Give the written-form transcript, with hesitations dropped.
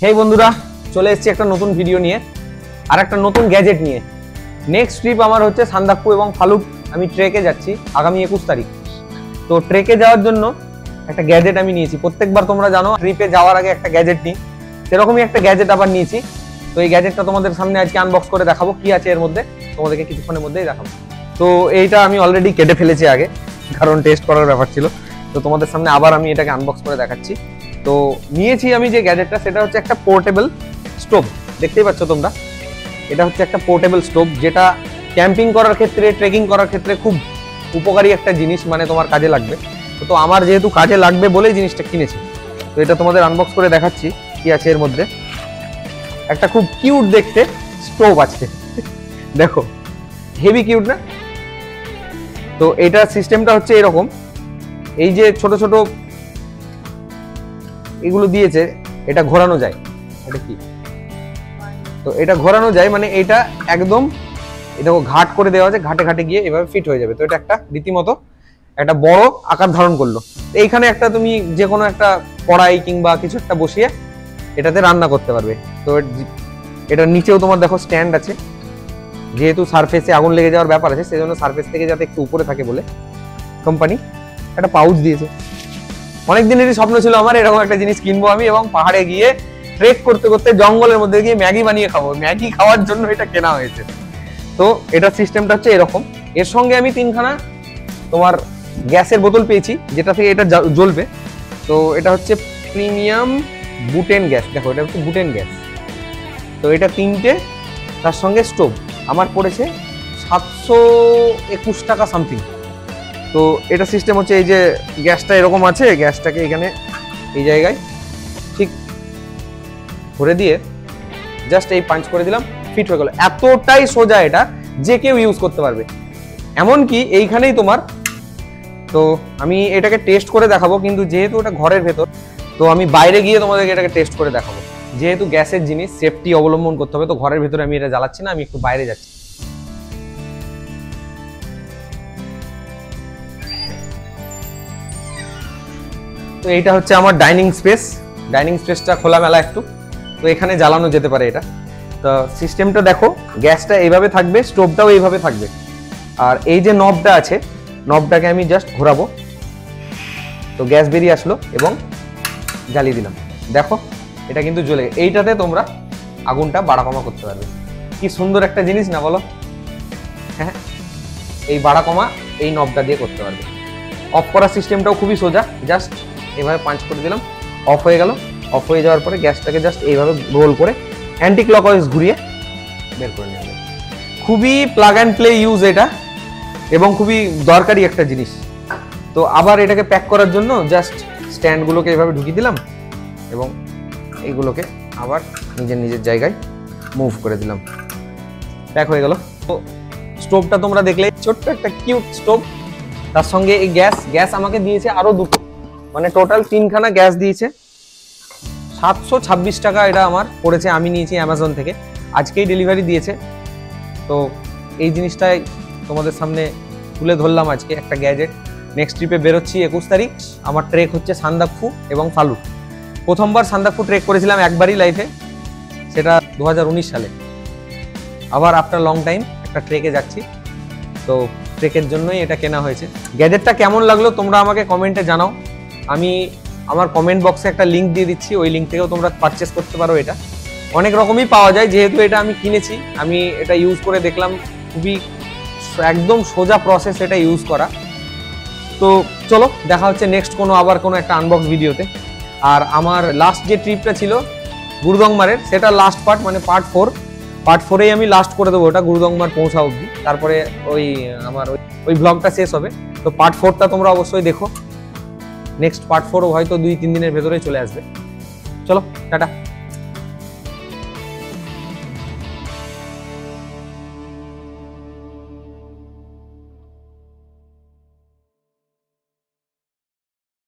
হেই বন্ধুরা, চলে এসেছি একটা নতুন ভিডিও নিয়ে আর একটা নতুন গ্যাজেট নিয়ে। নেক্সট ট্রিপ আমার হচ্ছে সান্দাকফু এবং ফালুট। আমি ট্রেকে যাচ্ছি আগামী 21 তারিখ। তো ট্রেকে যাওয়ার জন্য একটা গ্যাজেট আমি নিয়েছি। প্রত্যেকবার তোমরা জানো ট্রিপে যাওয়ার আগে একটা গ্যাজেট নিই, সেরকমই একটা গ্যাজেট আবার নিয়েছি। তো এই গ্যাজেটটা তোমাদের সামনে আজকে আনবক্স করে দেখাবো, কি আছে এর মধ্যে তোমাদেরকে কিছুক্ষণের মধ্যেই দেখাবো। তো এইটা আমি অলরেডি কেটে ফেলেছি আগে, কারণ টেস্ট করার ব্যাপার ছিল। তো তোমাদের সামনে আবার আমি এটাকে আনবক্স করে দেখাচ্ছি। তো নিয়েছি আমি যে গ্যাজেটটা, সেটা হচ্ছে একটা পোর্টেবল স্টোভ। দেখতেই পাচ্ছ তোমরা, এটা হচ্ছে একটা পোর্টেবল স্টোভ, যেটা ক্যাম্পিং করার ক্ষেত্রে, ট্রেকিং করার ক্ষেত্রে খুব উপকারী একটা জিনিস, মানে তোমার কাজে লাগবে। তো আমার যেহেতু কাজে লাগবে বলেই জিনিসটা কিনেছি। তো এটা তোমাদের আনবক্স করে দেখাচ্ছি কি আছে এর মধ্যে। একটা খুব কিউট দেখতে স্টোভ আছে, দেখো হেভি কিউট না? তো এটার সিস্টেমটা হচ্ছে এরকম, এই যে ছোট ছোট এগুলো দিয়েছে, এটা ঘোরানো যায়। এটা কি? তো এটা ঘোরানো যায়, মানে এটা একদম এটা ঘাট করে দেওয়া আছে, ঘাটে ঘাটে গিয়ে এভাবে ফিট হয়ে যাবে। তো এটা একটা রীতিমতো একটা বড় আকার ধারণ করলো। এইখানে একটা তুমি যে কোনো একটা কড়াই কিংবা কিছু একটা বসিয়ে এটাতে রান্না করতে পারবে। তো এটার নিচেও তোমার দেখো স্ট্যান্ড আছে, যেহেতু সারফেসে আগুন লেগে যাওয়ার ব্যাপার আছে, সেজন্য সারফেস থেকে যাতে একটু উপরে থাকে বলে কোম্পানি একটা পাউচ দিয়েছে। অনেক দিনেরই স্বপ্ন ছিল আমার এরকম একটা জিনিস কিনবো আমি, এবং পাহাড়ে গিয়ে ট্রেক করতে করতে জঙ্গলের মধ্যে গিয়ে ম্যাগি বানিয়ে খাবো। ম্যাগি খাওয়ার জন্য এটা কেনা হয়েছে। তো এটার সিস্টেমটা হচ্ছে এরকম। এর সঙ্গে আমি 3খানা তোমার গ্যাসের বোতল পেয়েছি, যেটা থেকে এটা জ্বলবে। তো এটা হচ্ছে প্রিমিয়াম বুটেন গ্যাস। দেখো এটা হচ্ছে বুটেন গ্যাস। তো এটা 3টে, তার সঙ্গে স্টোভ। আমার পড়েছে 721 টাকা সামথিং। তো এটা সিস্টেম হচ্ছে এই যে গ্যাসটা এরকম আছে, গ্যাসটাকে এখানে এই জায়গায় ঠিক ভরে দিয়ে জাস্ট এই পাঞ্চ করে দিলাম, ফিট হয়ে গেল। এতটাই সোজা, এটা যে কেউ ইউজ করতে পারবে। এমনকি এইখানেই তোমার, তো আমি এটাকে টেস্ট করে দেখাবো, কিন্তু যেহেতু এটা ঘরের ভেতর, তো আমি বাইরে গিয়ে তোমাদেরকে এটাকে টেস্ট করে দেখাবো। যেহেতু গ্যাসের জিনিস, সেফটি অবলম্বন করতে হবে। তো ঘরের ভেতরে আমি এটা জ্বালাচ্ছি না, আমি একটু বাইরে যাচ্ছি। তো এইটা হচ্ছে আমার ডাইনিং স্পেস। ডাইনিং স্পেসটা খোলামেলা একটু, তো এখানে জ্বালানো যেতে পারে এটা। তো সিস্টেমটা দেখো, গ্যাসটা এইভাবে থাকবে, স্টোভটাও এইভাবে থাকবে। আর এই যে নবটা আছে, নবটাকে আমি জাস্ট ঘোরাবো, তো গ্যাস বেরিয়ে আসলো এবং জ্বালিয়ে দিলাম। দেখো এটা কিন্তু জ্বলে। এইটাতে তোমরা আগুনটা বাড়া কমা করতে পারবে। কি সুন্দর একটা জিনিস না বলো? হ্যাঁ, এই বাড়া কমা এই নবটা দিয়ে করতে পারবে। অফ করার সিস্টেমটাও খুবই সোজা, জাস্ট এভাবে পাঞ্চ করে দিলাম, অফ হয়ে গেল। অফ হয়ে যাওয়ার পরে গ্যাসটাকে জাস্ট এইভাবে রোল করে অ্যান্টি ক্লকওয়াইজ ঘুরিয়ে বের করে নেওয়া যায়। খুবই প্লাগ অ্যান্ড প্লে ইউজ এটা, এবং খুবই দরকারি একটা জিনিস। তো আবার এটাকে প্যাক করার জন্য জাস্ট স্ট্যান্ডগুলোকে এভাবে ঢুকিয়ে দিলাম এবং এইগুলোকে আবার নিজের নিজের জায়গায় মুভ করে দিলাম, প্যাক হয়ে গেল। তো স্টোভটা তোমরা দেখলে, ছোট্ট একটা কিউট স্টোভ। তার সঙ্গে এই গ্যাস আমাকে দিয়েছে আরো 2টো, মানে টোটাল 3খানা গ্যাস দিয়েছে। 726 টাকা এটা আমার পড়েছে। আমি নিয়েছি অ্যামাজন থেকে, আজকেই ডেলিভারি দিয়েছে। তো এই জিনিসটাই তোমাদের সামনে তুলে ধরলাম আজকে, একটা গ্যাজেট। নেক্সট ট্রিপে বেরোচ্ছি 21 তারিখ। আমার ট্রেক হচ্ছে সান্দাকফু এবং ফালুট। প্রথমবার সান্দাকফু ট্রেক করেছিলাম একবারই লাইফে, সেটা 2019 সালে। আবার আফটার লং টাইম একটা ট্রেকে যাচ্ছি। তো ট্রেকের জন্যই এটা কেনা হয়েছে। গ্যাজেটটা কেমন লাগলো তোমরা আমাকে কমেন্টে জানাও। আমি আমার কমেন্ট বক্সে একটা লিঙ্ক দিয়ে দিচ্ছি, ওই লিঙ্ক থেকেও তোমরা পারচেস করতে পারো। এটা অনেক রকমই পাওয়া যায়, যেহেতু এটা আমি কিনেছি, আমি এটা ইউজ করে দেখলাম। খুবই একদম সোজা প্রসেস এটা ইউজ করা। তো চলো দেখা হচ্ছে নেক্সট আবার কোনো একটা আনবক্স ভিডিওতে। আর আমার লাস্ট যে ট্রিপটা ছিল গুরুদংমারের, সেটা লাস্ট পার্ট, মানে পার্ট 4-এই আমি লাস্ট করে দেবো ওটা, গুরুদংমার পৌঁছা অবধি। তারপরে আমার ওই ব্লগটা শেষ হবে। তো পার্ট 4টা তোমরা অবশ্যই দেখো। নেক্সট পার্ট 4 হয়তো 2-3 দিনের ভেতরেই চলে আসবে। চলো টাটা।